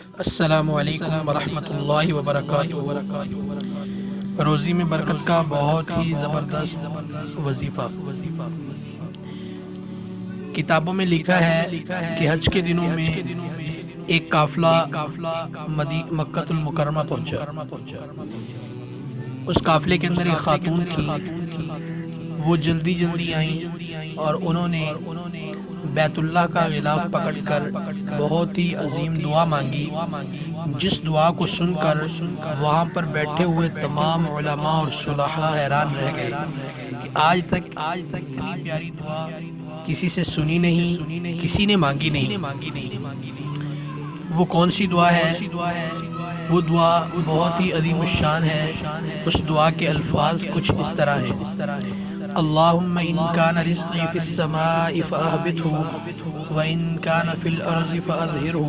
السلام علیکم ورحمۃ اللہ وبرکاتہ۔ روزی میں برکت کا بہت ہی زبردست وظیفہ۔ کتابوں میں لکھا ہے کہ حج کے دنوں میں ایک قافلہ مکہ المکرمہ پہنچا۔ اس قافلے کے اندر ایک خاتون تھی، وہ جلدی آئیں اور انہوں نے بیت اللہ کا غلاف پکڑ کر بہت ہی عظیم دعا مانگی، جس دعا کو سن کر وہاں پر بیٹھے ہوئے تمام علماء اور صلحاء حیران رہ گئے کہ آج تک اتنی پیاری دعا کسی سے سنی نہیں، کسی نے مانگی نہیں۔ وہ کون سی دعا ہے؟ وہ دعا بہت ہی عظیم الشان ہے۔ اس دعا کے الفاظ کچھ اس طرح ہیں: اللہم ان کان رزقی فی السماء فاہبتہ وان کان فی الارض فاظہرہ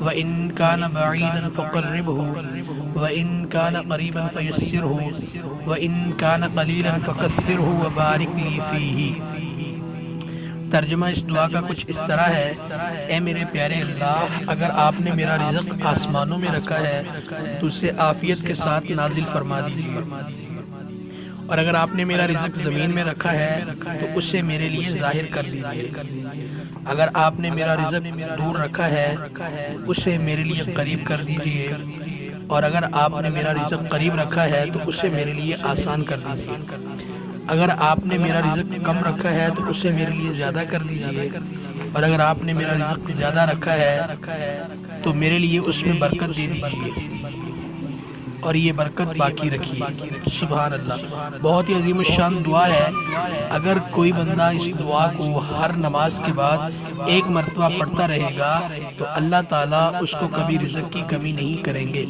وان کان بعیدا فقربہ وان کان قریبا فیسرہ وان کان قلیلا فکثرہ وبارک لی فیہ۔ ترجمہ اس دعا کا کچھ اس طرح ہے: اے میرے پیارے اللہ، اگر آپ نے میرا رزق آسمانوں میں رکھا ہے تو اسے عافیت کے ساتھ نازل فرما دیجیے، اور اگر آپ نے میرا رزق زمین میں رکھا ہے تو اسے میرے لیے ظاہر کر دیجیے، اگر آپ نے میرا رزق دور رکھا ہے اسے میرے لیے قریب کر دیجیے، اور اگر آپ نے میرا رزق قریب رکھا ہے تو اسے میرے لیے آسان کر دیجیے، اگر آپ نے میرا رزق کم رکھا ہے تو اسے میرے لیے زیادہ کر دیجیے، اور اگر آپ نے میرا رزق زیادہ رکھا ہے تو میرے لیے اس میں برکت دے دیجیے اور یہ برکت باقی رکھیے۔ سبحان اللہ، بہت ہی عظیم الشان دعا ہے۔ اگر کوئی بندہ اس دعا کو ہر نماز کے بعد ایک مرتبہ پڑھتا رہے گا تو اللہ تعالیٰ اس کو کبھی رزق کی کمی نہیں کریں گے،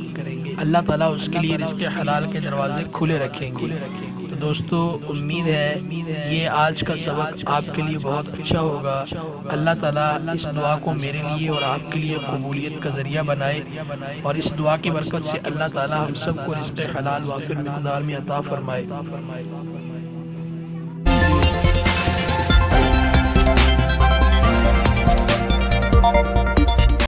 اللہ تعالیٰ اس کے لیے رزق حلال کے دروازے کھلے رکھیں گے۔ تو دوستو، امید ہے یہ آج کا سبق آپ کے لیے بہت اچھا ہوگا۔ اللہ تعالیٰ اس دعا کو میرے لیے اور آپ کے لیے قبولیت کا ذریعہ بنائے، اور اس دعا کی برکت سے اللہ تعالیٰ ہم سب کو رزق حلال وافر مقدار میں عطا فرمائے۔